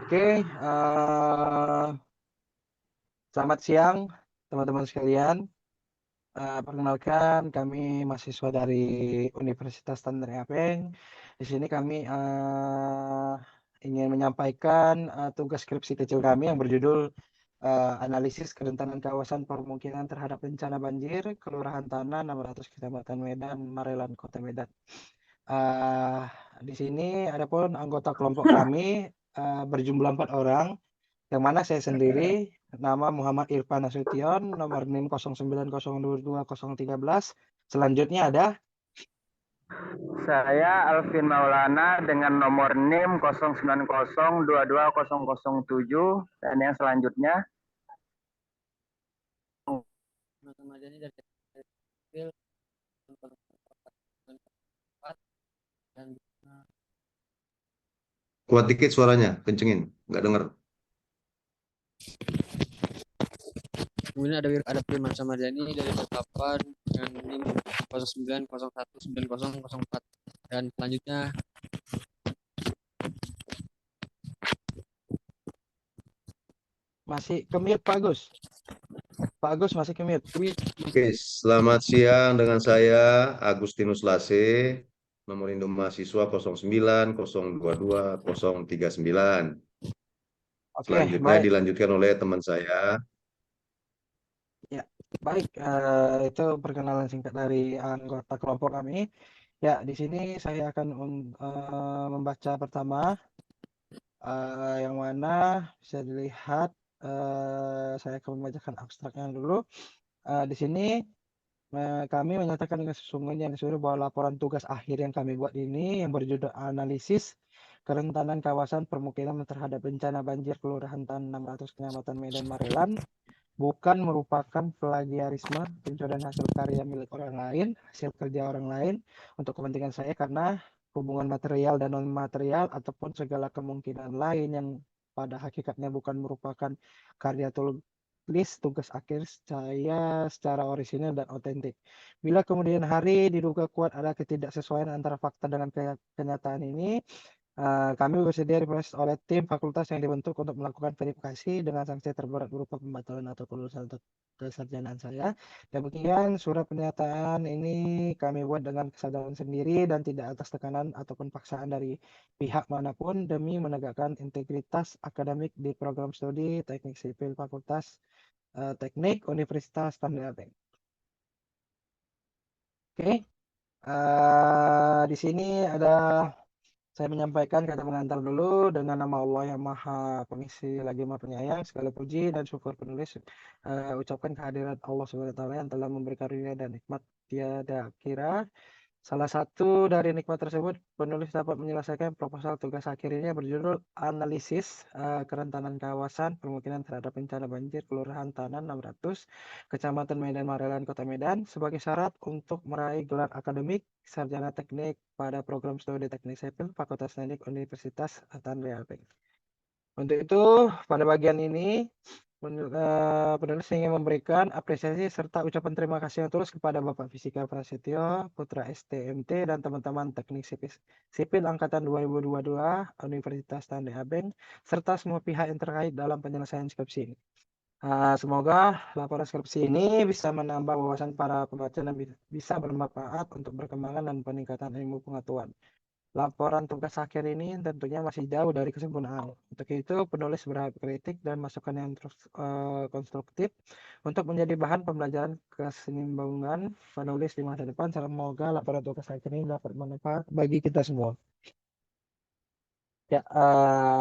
Oke, selamat siang teman-teman sekalian. Perkenalkan, kami mahasiswa dari Universitas Tanjung Priok. Di sini kami ingin menyampaikan tugas skripsi kecil kami yang berjudul Analisis Kerentanan Kawasan Permukiman Terhadap Bencana Banjir, Kelurahan Tanah 600 Kecamatan Medan, Marelan, Kota Medan. Eh, di sini ada pun anggota kelompok kami berjumlah 4 orang. Yang mana saya sendiri, nama Muhammad Irfan Nasution, nomor NIM 09022013. Selanjutnya ada, Saya Alvin Maulana dengan nomor NIM 09022007 dan yang selanjutnya Kuat dikit suaranya, kencengin, nggak denger. Kemudian ada Firman Samardani dari Balikpapan dengan NIM 09019004 dan selanjutnya masih ke-mute Pak Agus. Pak Agus masih ke-mute. Oke, selamat siang dengan saya Agustinus Lase, nomor induk mahasiswa 09022039. Oke, Selanjutnya baik. dilanjutkan oleh teman saya. Ya, baik. Itu perkenalan singkat dari anggota kelompok kami. Ya, di sini saya akan membaca pertama, yang mana bisa dilihat. Saya akan membacakan abstraknya dulu. Di sini kami menyatakan dengan sesungguhnya bahwa laporan tugas akhir yang kami buat ini yang berjudul analisis kerentanan kawasan permukiman terhadap bencana banjir Kelurahan Tan 600 Kecamatan Medan Marelan bukan merupakan plagiarisme pencurian hasil karya milik orang lain, hasil kerja orang lain untuk kepentingan saya karena hubungan material dan non material ataupun segala kemungkinan lain yang pada hakikatnya bukan merupakan karya tulis tugas akhir saya secara orisinal dan otentik. Bila kemudian hari diduga kuat ada ketidaksesuaian antara fakta dengan kenyataan ini, kami bersedia diproses oleh tim fakultas yang dibentuk untuk melakukan verifikasi dengan sanksi terberat berupa pembatalan atau kelulusan kesarjanaan saya. Demikian surat pernyataan ini kami buat dengan kesadaran sendiri dan tidak atas tekanan ataupun paksaan dari pihak manapun demi menegakkan integritas akademik di program studi Teknik Sipil Fakultas Teknik Universitas Tanjung Priok. Oke, di sini ada saya menyampaikan kata pengantar dulu dengan nama Allah yang Maha Pengasih lagi Maha Penyayang, segala puji dan syukur penulis ucapkan kehadirat Allah SWT yang telah memberi karunia dan nikmat tiada kira. Salah satu dari nikmat tersebut, penulis dapat menyelesaikan proposal tugas akhirnya berjudul Analisis Kerentanan Kawasan Permukiman Terhadap Bencana Banjir Kelurahan Tanan 600, Kecamatan Medan Marelan, Kota Medan, sebagai syarat untuk meraih gelar akademik sarjana teknik pada program studi teknik sipil Fakultas Teknik Universitas Tanjung Priok. Untuk itu, pada bagian ini, penulis ingin memberikan apresiasi serta ucapan terima kasih yang tulus kepada Bapak Fisika Prasetyo, Putra STMT, dan teman-teman teknik sipil Angkatan 2022 Universitas Tanjung Priok, serta semua pihak yang terkait dalam penyelesaian skripsi ini. Semoga laporan skripsi ini bisa menambah wawasan para pembaca dan bisa bermanfaat untuk perkembangan dan peningkatan ilmu pengetahuan. Laporan tugas akhir ini tentunya masih jauh dari kesempurnaan. Untuk itu, penulis berharap kritik dan masukan yang terus konstruktif untuk menjadi bahan pembelajaran keseimbangan penulis di masa depan. Semoga laporan tugas akhir ini dapat bermanfaat bagi kita semua. Ya,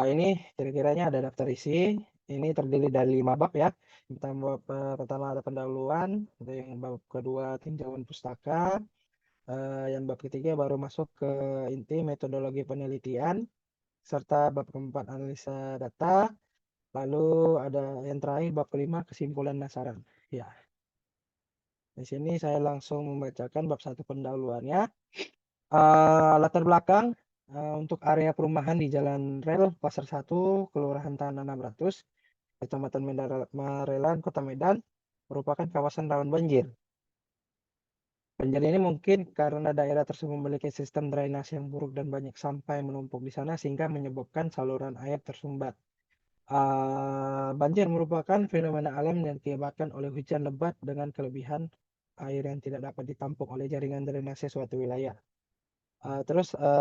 ini kira-kiranya ada daftar isi. Ini terdiri dari 5 bab ya. Pertama ada pendahuluan, yang bab kedua tinjauan pustaka. Yang bab ketiga baru masuk ke inti metodologi penelitian, serta bab keempat analisa data, lalu ada yang terakhir bab kelima kesimpulan dan saran. Ya, di sini saya langsung membacakan bab 1 pendahuluannya. Latar belakang untuk area perumahan di Jalan Rel Pasar 1, Kelurahan Tanah 600, Kecamatan Marelan, Kota Medan, merupakan kawasan rawan banjir. Banjir ini mungkin karena daerah tersebut memiliki sistem drainase yang buruk dan banyak sampah yang menumpuk di sana sehingga menyebabkan saluran air tersumbat. Banjir merupakan fenomena alam yang diakibatkan oleh hujan lebat dengan kelebihan air yang tidak dapat ditampung oleh jaringan drainase suatu wilayah.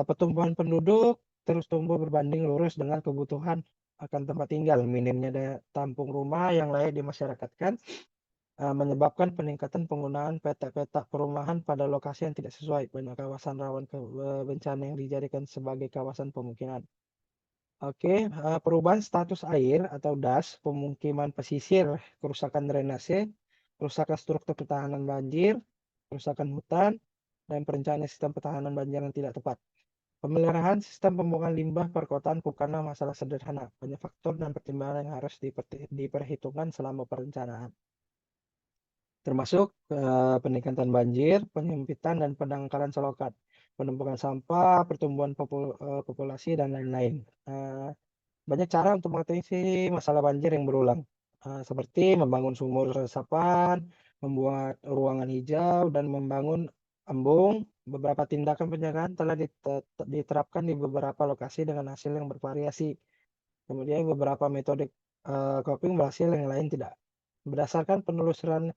Pertumbuhan penduduk terus tumbuh berbanding lurus dengan kebutuhan akan tempat tinggal. Minimnya daya tampung rumah yang layak dimasyarakatkan menyebabkan peningkatan penggunaan petak-petak perumahan pada lokasi yang tidak sesuai. Banyak kawasan rawan bencana yang dijadikan sebagai kawasan pemukiman. Oke, perubahan status air atau DAS, pemukiman pesisir, kerusakan drainase, kerusakan struktur pertahanan banjir, kerusakan hutan, dan perencanaan sistem pertahanan banjir yang tidak tepat. Pemeliharaan sistem pembuangan limbah perkotaan bukanlah masalah sederhana. Banyak faktor dan pertimbangan yang harus diperhitungkan selama perencanaan, termasuk peningkatan banjir, penyempitan dan pendangkalan selokan, penumpukan sampah, pertumbuhan populasi, dan lain-lain. Banyak cara untuk mengatasi masalah banjir yang berulang, seperti membangun sumur resapan, membuat ruangan hijau, dan membangun embung. Beberapa tindakan pencegahan telah diterapkan di beberapa lokasi dengan hasil yang bervariasi. Kemudian beberapa metode coping berhasil, yang lain tidak. Berdasarkan penelusuran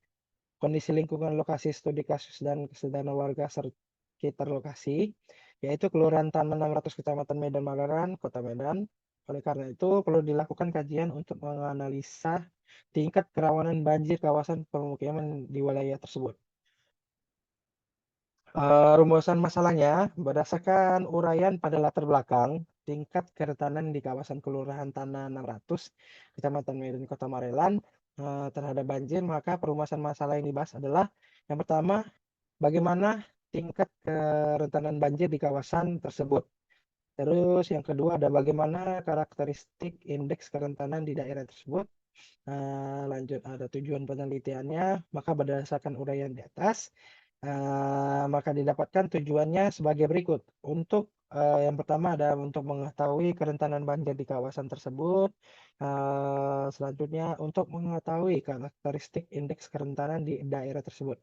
kondisi lingkungan lokasi, studi kasus, dan kesadaran warga sekitar lokasi, yaitu Kelurahan Tanah 600 Kecamatan Medan Magaran, Kota Medan. Oleh karena itu, perlu dilakukan kajian untuk menganalisa tingkat kerawanan banjir kawasan pemukiman di wilayah tersebut. Rumusan masalahnya, berdasarkan uraian pada latar belakang, tingkat kerentanan di kawasan Kelurahan Tanah 600, Kecamatan Medan, Kota Marelan, terhadap banjir, maka perumusan masalah yang dibahas adalah yang pertama, bagaimana tingkat kerentanan banjir di kawasan tersebut. Terus yang kedua ada bagaimana karakteristik indeks kerentanan di daerah tersebut. Lanjut ada tujuan penelitiannya, maka berdasarkan uraian di atas, maka didapatkan tujuannya sebagai berikut. Untuk yang pertama ada untuk mengetahui kerentanan banjir di kawasan tersebut. Selanjutnya untuk mengetahui karakteristik indeks kerentanan di daerah tersebut.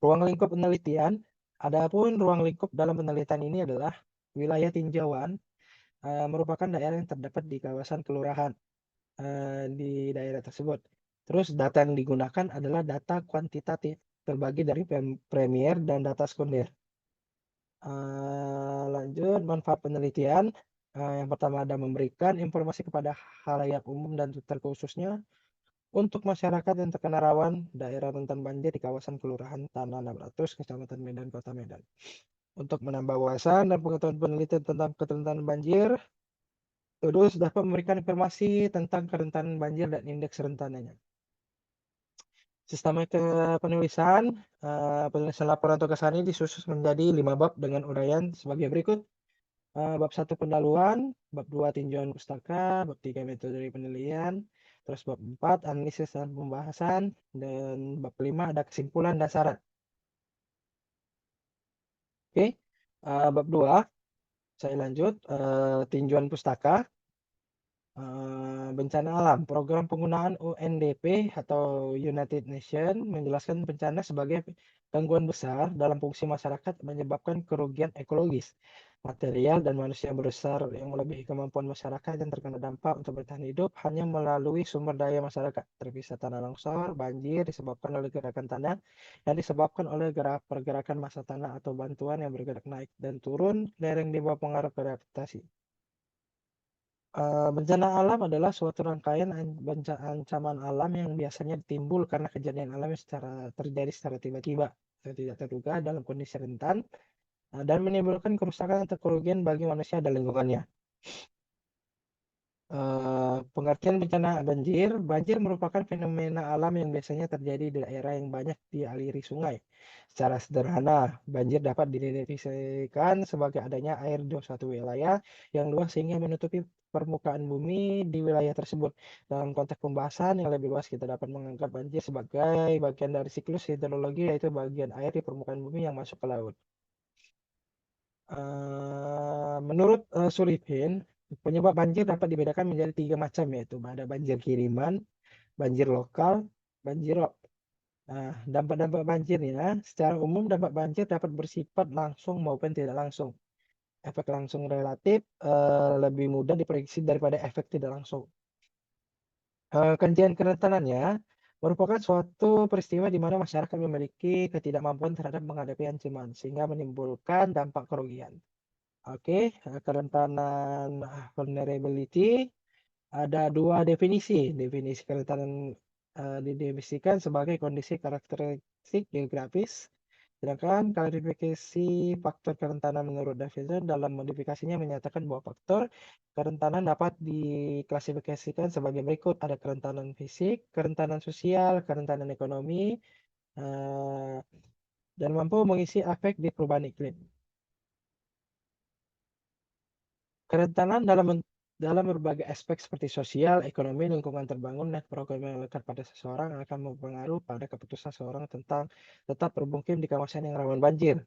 Ruang lingkup penelitian. Adapun ruang lingkup dalam penelitian ini adalah wilayah tinjauan, merupakan daerah yang terdapat di kawasan kelurahan di daerah tersebut. Terus data yang digunakan adalah data kuantitatif terbagi dari premier dan data sekunder. Lanjut, manfaat penelitian. Yang pertama ada memberikan informasi kepada khalayak umum dan terkhususnya untuk masyarakat yang terkena rawan daerah rentan banjir di kawasan Kelurahan Tanah 600, Kecamatan Medan, Kota Medan. Untuk menambah wawasan dan pengetahuan penelitian tentang kerentanan banjir, terus dapat memberikan informasi tentang kerentanan banjir dan indeks rentanannya. Sistem penulisan, penulisan laporan tugas ini disusun menjadi 5 bab dengan uraian sebagai berikut. Bab 1 pendahuluan, bab 2 tinjauan pustaka, bab 3 metode penilaian, terus bab 4 analisis dan pembahasan, dan bab 5 ada kesimpulan dan syarat. Oke, bab 2 saya lanjut, tinjauan pustaka. Bencana alam, program penggunaan UNDP atau United Nations menjelaskan bencana sebagai gangguan besar dalam fungsi masyarakat menyebabkan kerugian ekologis, material, dan manusia besar yang melebihi kemampuan masyarakat yang terkena dampak untuk bertahan hidup hanya melalui sumber daya masyarakat, terpisah tanah longsor, banjir disebabkan oleh gerakan tanah yang disebabkan oleh pergerakan massa tanah atau bantuan yang bergerak naik dan turun lereng di bawah pengaruh gravitasi. Bencana alam adalah suatu rangkaian ancaman alam yang biasanya timbul karena kejadian alam yang terjadi secara tiba-tiba atau tidak terduga dalam kondisi rentan, dan menimbulkan kerusakan atau kerugian bagi manusia dan lingkungannya. Pengertian bencana banjir. Banjir merupakan fenomena alam yang biasanya terjadi di daerah yang banyak dialiri sungai. Secara sederhana, banjir dapat didefinisikan sebagai adanya air di suatu wilayah yang luas sehingga menutupi permukaan bumi di wilayah tersebut. Dalam konteks pembahasan yang lebih luas, kita dapat menganggap banjir sebagai bagian dari siklus hidrologi, yaitu bagian air di permukaan bumi yang masuk ke laut. Menurut Sullivan, penyebab banjir dapat dibedakan menjadi 3 macam, yaitu ada banjir kiriman, banjir lokal, banjir rob. Dampak-dampak banjirnya, secara umum dampak banjir dapat bersifat langsung maupun tidak langsung. Efek langsung relatif lebih mudah diprediksi daripada efek tidak langsung. Keentian kerentanannya merupakan suatu peristiwa di mana masyarakat memiliki ketidakmampuan terhadap menghadapi ancaman sehingga menimbulkan dampak kerugian. Oke, kerentanan vulnerability ada dua definisi. Definisi kerentanan didefinisikan sebagai kondisi karakteristik geografis. Sedangkan klarifikasi faktor kerentanan menurut Davidson dalam modifikasinya menyatakan bahwa faktor kerentanan dapat diklasifikasikan sebagai berikut. Ada kerentanan fisik, kerentanan sosial, kerentanan ekonomi, dan mampu mengisi efek di perubahan iklim. Kerentanan dalam berbagai aspek seperti sosial, ekonomi, lingkungan terbangun, dan program yang melekat pada seseorang akan mempengaruhi pada keputusan seseorang tentang tetap bermukim di kawasan yang rawan banjir.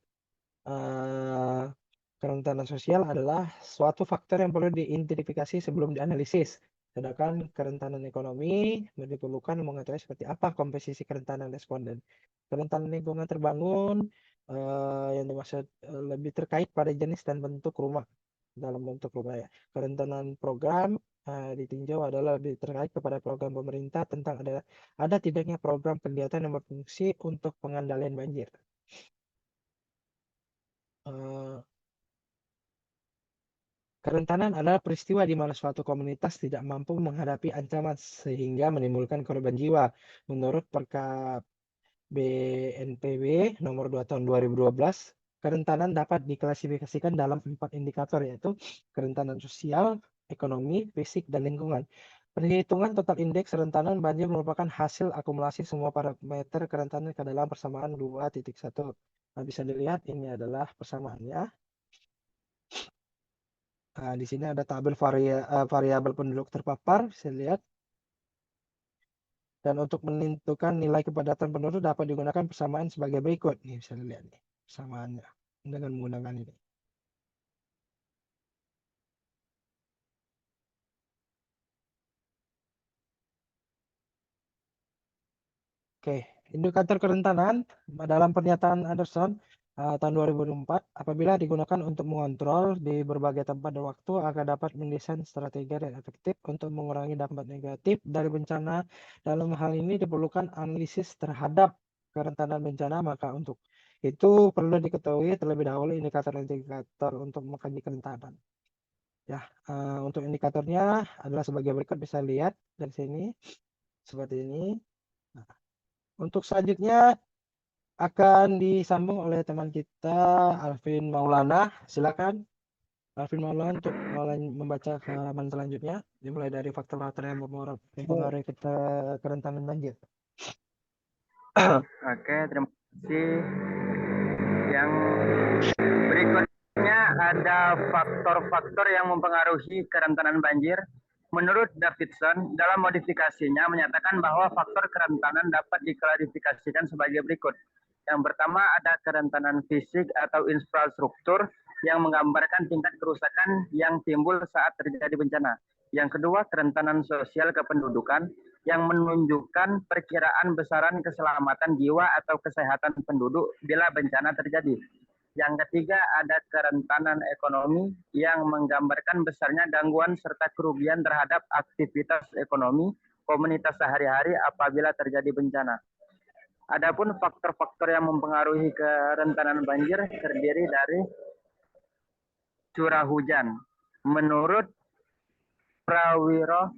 Kerentanan sosial adalah suatu faktor yang perlu diidentifikasi sebelum dianalisis. Sedangkan kerentanan ekonomi diperlukan mengetahui seperti apa komposisi kerentanan responden. Kerentanan lingkungan terbangun yang dimaksud lebih terkait pada jenis dan bentuk rumah dalam bentuk rumah ya. Kerentanan program ditinjau adalah lebih terkait kepada program pemerintah tentang ada tidaknya program kegiatan yang berfungsi untuk pengendalian banjir. Kerentanan adalah peristiwa di mana suatu komunitas tidak mampu menghadapi ancaman sehingga menimbulkan korban jiwa. Menurut Perkap BNPB nomor 2 tahun 2012, kerentanan dapat diklasifikasikan dalam 4 indikator, yaitu kerentanan sosial, ekonomi, fisik, dan lingkungan. Perhitungan total indeks kerentanan banjir merupakan hasil akumulasi semua parameter kerentanan ke dalam persamaan 2.1. Nah, bisa dilihat ini adalah persamaannya. Nah, di sini ada tabel variabel penduduk terpapar, bisa lihat. Dan untuk menentukan nilai kepadatan penduduk dapat digunakan persamaan sebagai berikut. Nih, bisa dilihat nih persamaannya dengan menggunakan ini. Oke, indikator kerentanan dalam pernyataan Anderson tahun 2004 apabila digunakan untuk mengontrol di berbagai tempat dan waktu akan dapat mendesain strategi yang efektif untuk mengurangi dampak negatif dari bencana. Dalam hal ini diperlukan analisis terhadap kerentanan bencana, maka untuk itu perlu diketahui terlebih dahulu indikator-indikator untuk mengkaji kerentanan. Ya, untuk indikatornya adalah sebagai berikut, bisa lihat dari sini seperti ini. Nah, untuk selanjutnya akan disambung oleh teman kita Alvin Maulana. Silakan Alvin Maulana untuk membaca halaman selanjutnya, dimulai dari faktor-faktor yang mempengaruhi kerentanan banjir. Oke, terima kasih. Yang berikutnya ada faktor-faktor yang mempengaruhi kerentanan banjir. Menurut Davidson, dalam modifikasinya menyatakan bahwa faktor kerentanan dapat diklarifikasikan sebagai berikut. Yang pertama ada kerentanan fisik atau infrastruktur yang menggambarkan tingkat kerusakan yang timbul saat terjadi bencana. Yang kedua, kerentanan sosial kependudukan yang menunjukkan perkiraan besaran keselamatan jiwa atau kesehatan penduduk bila bencana terjadi. Yang ketiga ada kerentanan ekonomi yang menggambarkan besarnya gangguan serta kerugian terhadap aktivitas ekonomi komunitas sehari-hari apabila terjadi bencana. Adapun faktor-faktor yang mempengaruhi kerentanan banjir terdiri dari curah hujan. Menurut Prawiro,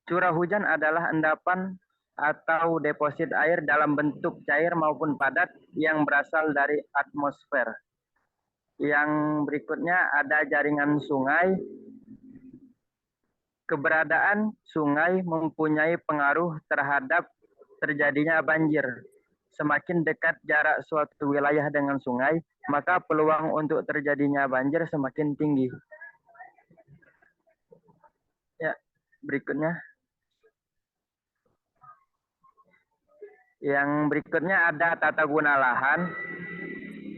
curah hujan adalah endapan atau deposit air dalam bentuk cair maupun padat yang berasal dari atmosfer. Yang berikutnya ada jaringan sungai. Keberadaan sungai mempunyai pengaruh terhadap terjadinya banjir. Semakin dekat jarak suatu wilayah dengan sungai, maka peluang untuk terjadinya banjir semakin tinggi. Ya, berikutnya. Yang berikutnya ada tata guna lahan.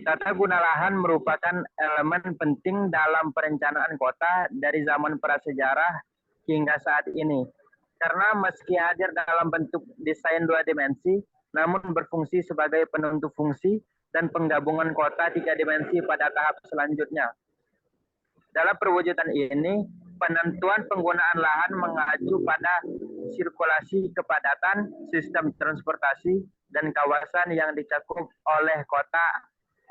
Tata guna lahan merupakan elemen penting dalam perencanaan kota dari zaman prasejarah hingga saat ini. Karena meski hadir dalam bentuk desain 2 dimensi, namun berfungsi sebagai penentu fungsi, dan penggabungan kota 3 dimensi pada tahap selanjutnya. Dalam perwujudan ini, penentuan penggunaan lahan mengacu pada sirkulasi kepadatan, sistem transportasi, dan kawasan yang dicakup oleh kota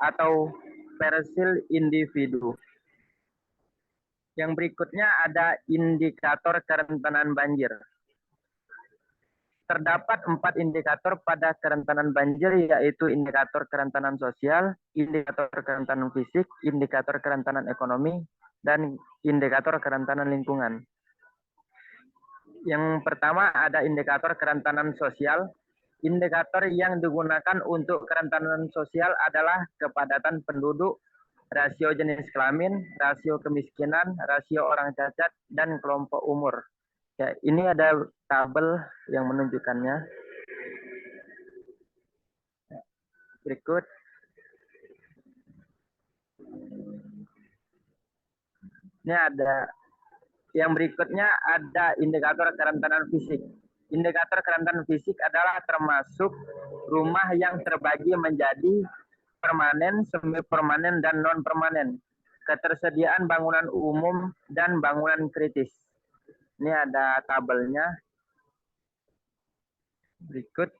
atau persil individu. Yang berikutnya ada indikator kerentanan banjir. Terdapat 4 indikator pada kerentanan banjir, yaitu indikator kerentanan sosial, indikator kerentanan fisik, indikator kerentanan ekonomi, dan indikator kerentanan lingkungan. Yang pertama ada indikator kerentanan sosial. Indikator yang digunakan untuk kerentanan sosial adalah kepadatan penduduk, rasio jenis kelamin, rasio kemiskinan, rasio orang cacat, dan kelompok umur. Ya, ini ada tabel yang menunjukkannya. Berikut. Ini ada yang berikutnya ada indikator kerentanan fisik. Indikator kerentanan fisik adalah termasuk rumah yang terbagi menjadi permanen, semi permanen, dan non permanen. Ketersediaan bangunan umum dan bangunan kritis. Ini ada tabelnya. Berikut.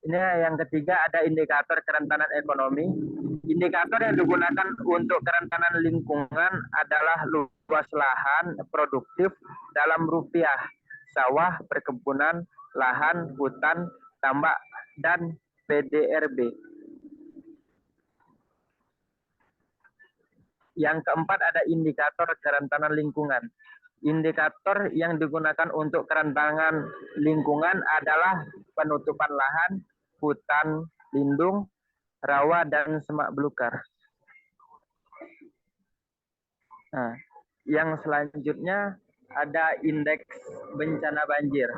Ini yang ketiga ada indikator kerentanan ekonomi. Indikator yang digunakan untuk kerentanan lingkungan adalah luas lahan produktif dalam rupiah, sawah, perkebunan, lahan, hutan, tambak, dan PDRB. Yang keempat ada indikator kerentanan lingkungan. Indikator yang digunakan untuk kerentanan lingkungan adalah penutupan lahan, hutan lindung, rawa, dan semak belukar. Nah, yang selanjutnya ada indeks bencana banjir.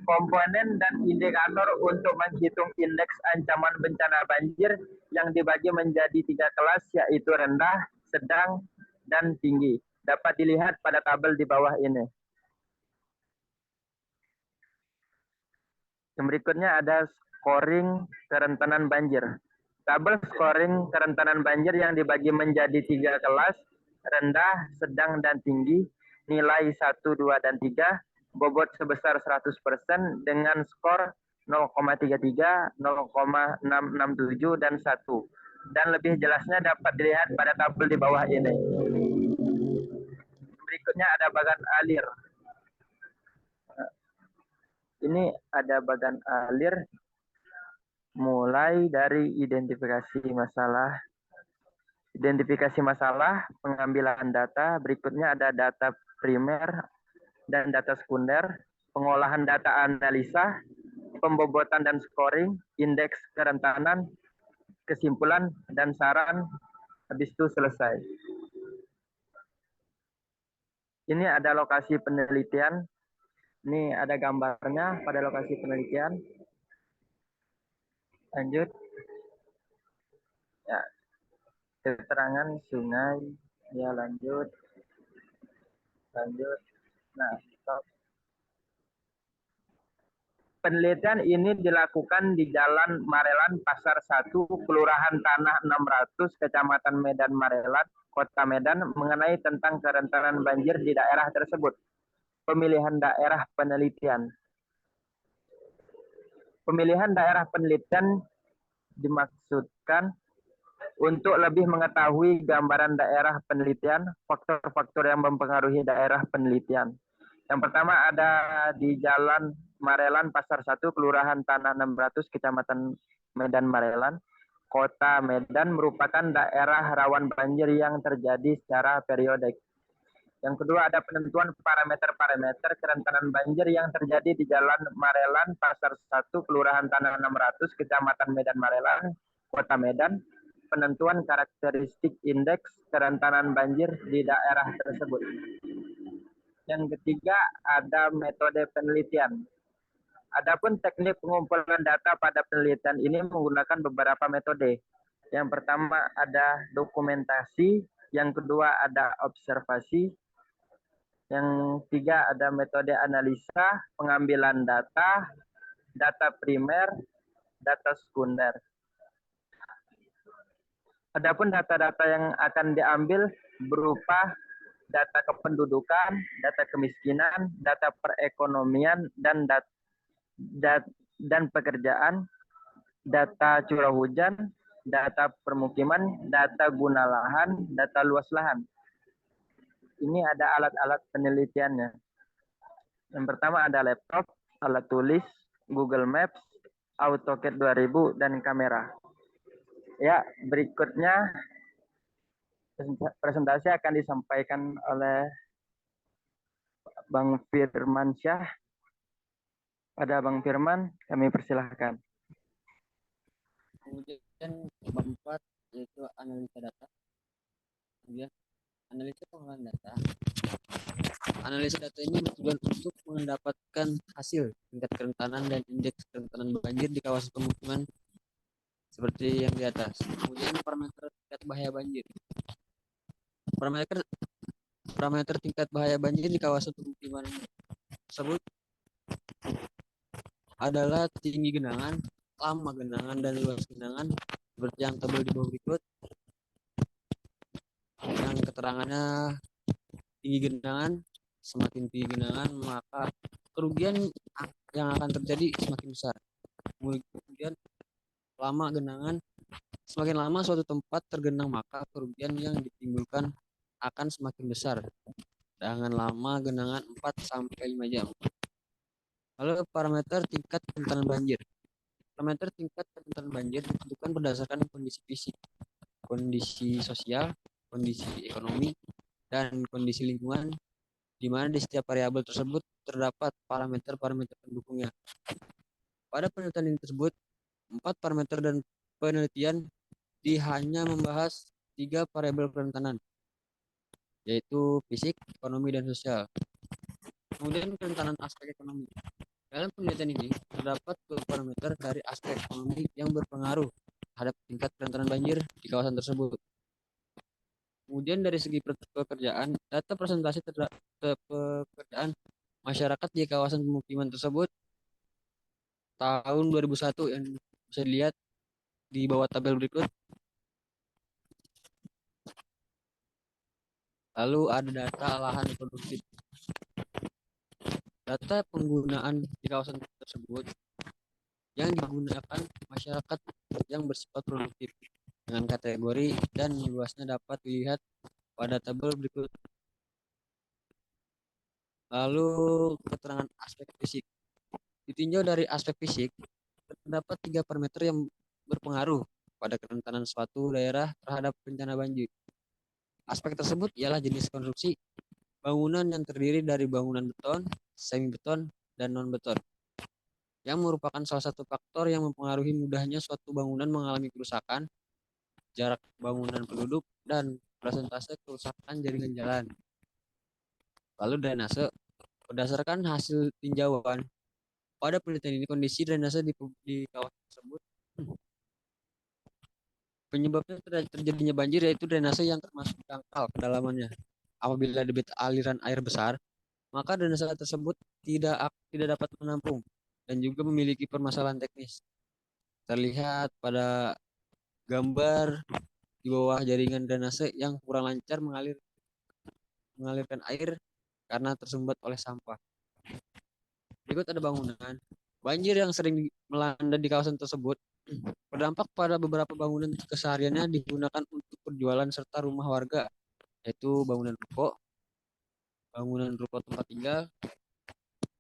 Komponen dan indikator untuk menghitung indeks ancaman bencana banjir yang dibagi menjadi 3 kelas, yaitu rendah, sedang, dan tinggi. Dapat dilihat pada tabel di bawah ini. Yang berikutnya ada scoring kerentanan banjir. Tabel scoring kerentanan banjir yang dibagi menjadi 3 kelas, rendah, sedang, dan tinggi, nilai 1, 2, dan 3, bobot sebesar 100% dengan skor 0,33, 0,667, dan 1. Dan lebih jelasnya dapat dilihat pada tabel di bawah ini. Berikutnya ada bagan alir. Ini ada bagan alir mulai dari identifikasi masalah, pengambilan data, berikutnya ada data primer dan data sekunder, pengolahan data analisa, pembobotan dan scoring, indeks kerentanan, kesimpulan, dan saran, habis itu selesai. Ini ada lokasi penelitian. Ini ada gambarnya pada lokasi penelitian. Lanjut. Ya, keterangan sungai. Ya, lanjut. Nah, stop. Penelitian ini dilakukan di Jalan Marelan, Pasar 1, Kelurahan Tanah 600, Kecamatan Medan Marelan, Kota Medan, mengenai tentang kerentanan banjir di daerah tersebut. Pemilihan daerah penelitian. Pemilihan daerah penelitian dimaksudkan untuk lebih mengetahui gambaran daerah penelitian, faktor-faktor yang mempengaruhi daerah penelitian. Yang pertama ada di Jalan Marelan, Pasar 1, Kelurahan Tanah 600, Kecamatan Medan Marelan, Kota Medan, merupakan daerah rawan banjir yang terjadi secara periodik. Yang kedua ada penentuan parameter-parameter kerentanan banjir yang terjadi di Jalan Marelan, Pasar 1, Kelurahan Tanah 600, Kecamatan Medan Marelan, Kota Medan, penentuan karakteristik indeks kerentanan banjir di daerah tersebut. Yang ketiga ada metode penelitian. Adapun teknik pengumpulan data pada penelitian ini menggunakan beberapa metode. Yang pertama ada dokumentasi, yang kedua ada observasi, yang ketiga ada metode analisa, pengambilan data, data primer, data sekunder. Adapun data-data yang akan diambil berupa data kependudukan, data kemiskinan, data perekonomian, dan pekerjaan, data curah hujan, data permukiman, data guna lahan, data luas lahan. Ini ada alat-alat penelitiannya. Yang pertama ada laptop, alat tulis, Google Maps, AutoCAD 2000, dan kamera. Ya, berikutnya presentasi akan disampaikan oleh Bang Firmansyah. Pada Bang Firman, kami persilahkan. Kemudian bab 4 yaitu analisa data. Kemudian analisa pengolahan data. Analisa data ini bertujuan untuk mendapatkan hasil tingkat kerentanan dan indeks kerentanan banjir di kawasan pemukiman seperti yang di atas. Kemudian parameter tingkat bahaya banjir. Parameter tingkat bahaya banjir di kawasan pemukiman tersebut adalah tinggi genangan, lama genangan, dan luas genangan seperti yang tabel di bawah berikut. Yang keterangannya tinggi genangan, semakin tinggi genangan maka kerugian yang akan terjadi semakin besar. Kemudian lama genangan, semakin lama suatu tempat tergenang maka kerugian yang ditimbulkan akan semakin besar dengan lama genangan 4 sampai 5 jam. Lalu parameter tingkat kerentanan banjir. Parameter tingkat kerentanan banjir ditentukan berdasarkan kondisi fisik, kondisi sosial, kondisi ekonomi, dan kondisi lingkungan, di mana di setiap variabel tersebut terdapat parameter-parameter pendukungnya. Pada penelitian ini tersebut, 4 parameter dan penelitian hanya membahas 3 variabel kerentanan, yaitu fisik, ekonomi, dan sosial. Kemudian kerentanan aspek ekonomi. Dalam penelitian ini terdapat 2 parameter dari aspek ekonomi yang berpengaruh terhadap tingkat kerentanan banjir di kawasan tersebut. Kemudian dari segi pekerjaan, data presentasi pekerjaan masyarakat di kawasan pemukiman tersebut tahun 2001 yang bisa dilihat di bawah tabel berikut. Lalu ada data lahan produktif. Data penggunaan di kawasan tersebut yang digunakan masyarakat yang bersifat produktif dengan kategori dan luasnya dapat dilihat pada tabel berikut. Lalu keterangan aspek fisik. Ditinjau dari aspek fisik, terdapat 3 parameter yang berpengaruh pada kerentanan suatu daerah terhadap bencana banjir. Aspek tersebut ialah jenis konstruksi, bangunan yang terdiri dari bangunan beton, semi beton, dan non beton, yang merupakan salah satu faktor yang mempengaruhi mudahnya suatu bangunan mengalami kerusakan, jarak bangunan penduduk, dan persentase kerusakan jaringan jalan. Lalu drainase. Berdasarkan hasil tinjauan, pada penelitian ini kondisi drainase di kawasan tersebut penyebabnya terjadinya banjir yaitu drainase yang termasuk dangkal kedalamannya. Apabila debit aliran air besar, maka drainase tersebut tidak dapat menampung dan juga memiliki permasalahan teknis. Terlihat pada gambar di bawah jaringan drainase yang kurang lancar mengalirkan air karena tersumbat oleh sampah. Berikut ada bangunan. Banjir yang sering melanda di kawasan tersebut berdampak pada beberapa bangunan kesehariannya digunakan untuk perjualan serta rumah warga, yaitu bangunan ruko tempat tinggal,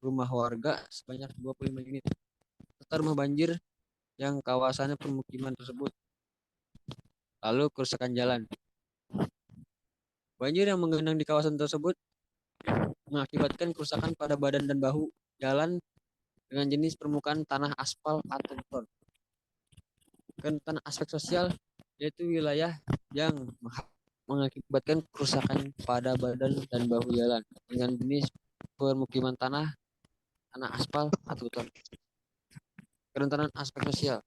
rumah warga sebanyak 25 unit, serta rumah banjir yang kawasannya permukiman tersebut. Lalu kerusakan jalan. Banjir yang menggenang di kawasan tersebut mengakibatkan kerusakan pada badan dan bahu jalan dengan jenis permukaan tanah aspal atau beton. Kerentanan aspek sosial yaitu wilayah yang mengakibatkan kerusakan pada badan dan bahu jalan dengan jenis permukiman tanah aspal atau beton. Kerentanan aspek sosial.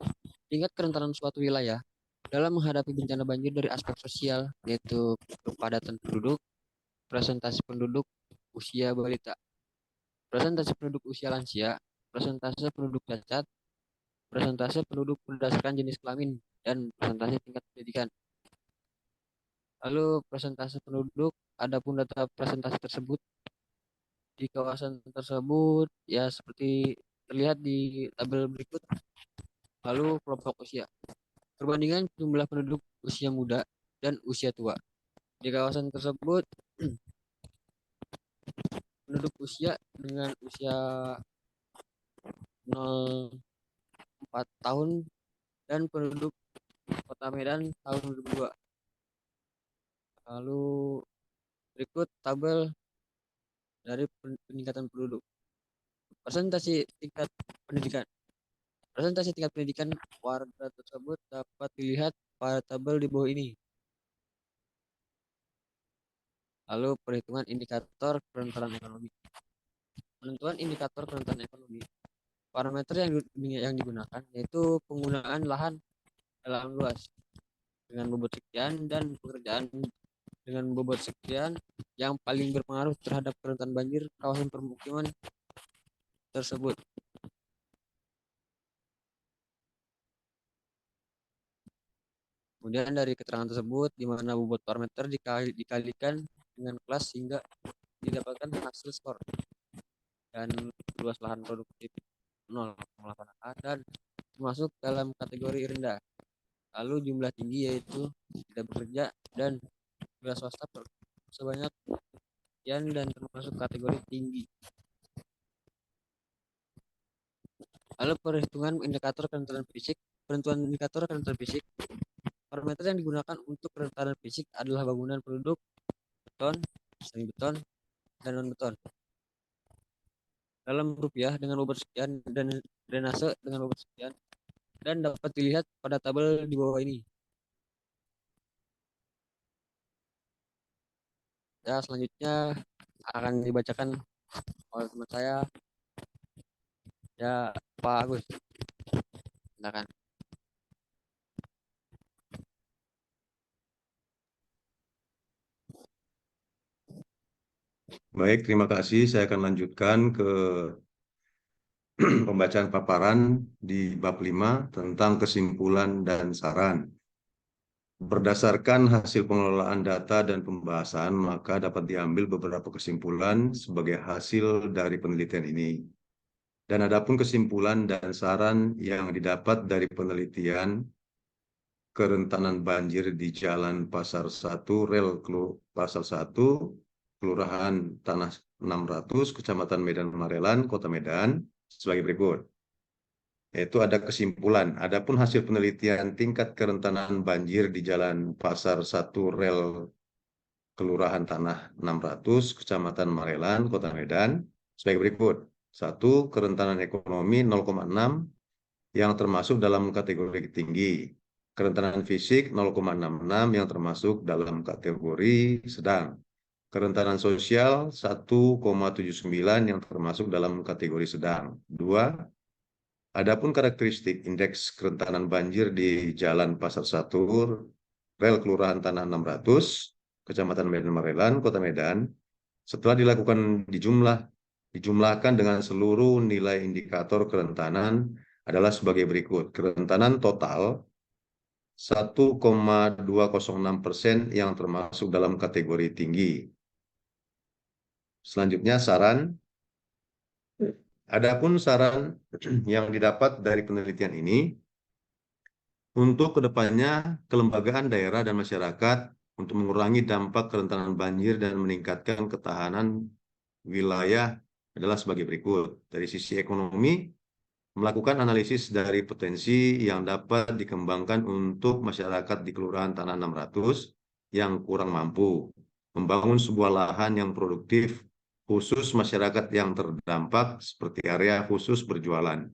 Tingkat kerentanan suatu wilayah dalam menghadapi bencana banjir dari aspek sosial yaitu kepadatan penduduk, presentasi penduduk usia balita. Presentasi penduduk usia lansia persentase penduduk cacat, persentase penduduk berdasarkan jenis kelamin, dan persentase tingkat pendidikan. Lalu persentase penduduk, adapun data presentasi tersebut di kawasan tersebut ya seperti terlihat di tabel berikut. Lalu kelompok usia. Perbandingan jumlah penduduk usia muda dan usia tua. Di kawasan tersebut penduduk usia dengan usia 0,4 tahun dan penduduk Kota Medan tahun 2002. Lalu berikut tabel dari peningkatan penduduk. Presentasi tingkat pendidikan. Presentasi tingkat pendidikan warga tersebut dapat dilihat pada tabel di bawah ini. Lalu perhitungan indikator kerentanan ekonomi. Penentuan indikator kerentanan ekonomi. Parameter yang digunakan yaitu penggunaan lahan dalam luas dengan bobot sekian dan pekerjaan dengan bobot sekian yang paling berpengaruh terhadap kerentanan banjir kawasan permukiman tersebut. Kemudian dari keterangan tersebut, di mana bobot parameter dikalikan dengan kelas sehingga didapatkan hasil skor. Dan luas lahan produktif 0,8 A dan termasuk dalam kategori rendah. Lalu jumlah tinggi yaitu tidak bekerja dan jumlah swasta sebanyak sekian dan termasuk kategori tinggi. Lalu perhitungan indikator kerentanan fisik. Penentuan indikator kerentanan fisik. Parameter yang digunakan untuk kerentanan fisik adalah bangunan penduduk, beton, semi beton, dan non beton. Dalam rupiah dengan bobot sekian dan drainase dengan bobot sekian, dan dapat dilihat pada tabel di bawah ini. Ya, selanjutnya akan dibacakan oleh teman saya, ya Pak Agus. Silakan. Baik, terima kasih. Saya akan lanjutkan ke pembacaan paparan di bab 5 tentang kesimpulan dan saran. Berdasarkan hasil pengelolaan data dan pembahasan, maka dapat diambil beberapa kesimpulan sebagai hasil dari penelitian ini. Dan adapun kesimpulan dan saran yang didapat dari penelitian kerentanan banjir di Jalan Pasar 1, Rel Pasar 1, Kelurahan Tanah 600, Kecamatan Medan Marelan, Kota Medan, sebagai berikut. Yaitu ada kesimpulan. Adapun hasil penelitian tingkat kerentanan banjir di Jalan Pasar 1, Rel Kelurahan Tanah 600, Kecamatan Marelan, Kota Medan, sebagai berikut. 1. Kerentanan ekonomi 0,6 yang termasuk dalam kategori tinggi. Kerentanan fisik 0,66 yang termasuk dalam kategori sedang. Kerentanan sosial 1,79 yang termasuk dalam kategori sedang. 2. Adapun karakteristik indeks kerentanan banjir di Jalan Pasar 1, Rel Kelurahan Tanah 600, Kecamatan Medan Marelan, Kota Medan, setelah dilakukan dijumlahkan dengan seluruh nilai indikator kerentanan adalah sebagai berikut. Kerentanan total 1,206% yang termasuk dalam kategori tinggi. Selanjutnya saran. Adapun saran yang didapat dari penelitian ini, untuk kedepannya kelembagaan daerah dan masyarakat untuk mengurangi dampak kerentanan banjir dan meningkatkan ketahanan wilayah adalah sebagai berikut. Dari sisi ekonomi, melakukan analisis dari potensi yang dapat dikembangkan untuk masyarakat di Kelurahan Tanah 600 yang kurang mampu, membangun sebuah lahan yang produktif khusus masyarakat yang terdampak seperti area khusus berjualan,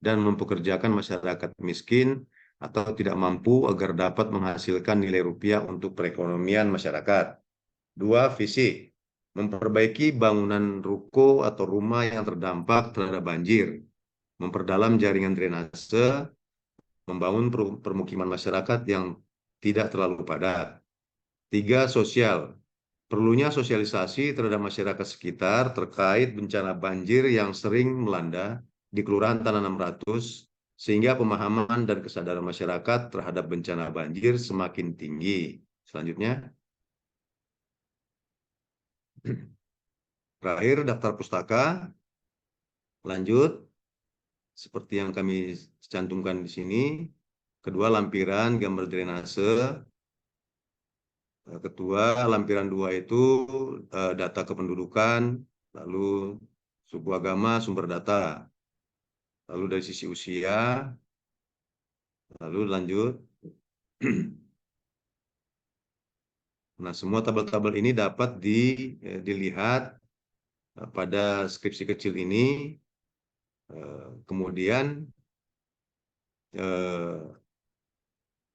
dan mempekerjakan masyarakat miskin atau tidak mampu agar dapat menghasilkan nilai rupiah untuk perekonomian masyarakat. 2. Visi. Memperbaiki bangunan ruko atau rumah yang terdampak terhadap banjir, memperdalam jaringan drainase, membangun permukiman masyarakat yang tidak terlalu padat. 3. Sosial. Perlunya sosialisasi terhadap masyarakat sekitar terkait bencana banjir yang sering melanda di Kelurahan Tanah 600, sehingga pemahaman dan kesadaran masyarakat terhadap bencana banjir semakin tinggi. Selanjutnya, terakhir daftar pustaka. Lanjut, seperti yang kami cantumkan di sini. Kedua, lampiran gambar drainase. Kedua, lampiran 2 itu data kependudukan, lalu suku agama, sumber data. Lalu dari sisi usia, lalu lanjut. Nah, semua tabel-tabel ini dapat dilihat pada skripsi kecil ini. Kemudian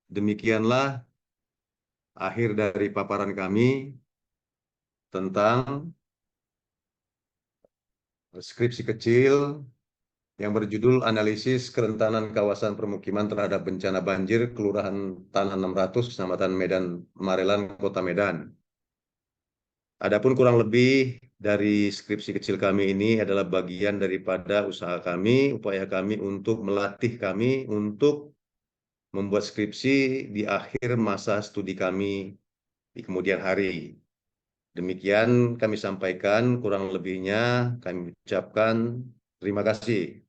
demikianlah akhir dari paparan kami tentang skripsi kecil yang berjudul Analisis Kerentanan Kawasan Permukiman Terhadap Bencana Banjir Kelurahan Tanah 600, Kecamatan Medan Marelan, Kota Medan. Adapun kurang lebih dari skripsi kecil kami ini adalah bagian daripada usaha kami, upaya kami untuk melatih kami untuk membuat skripsi di akhir masa studi kami di kemudian hari. Demikian kami sampaikan, kurang lebihnya kami ucapkan terima kasih.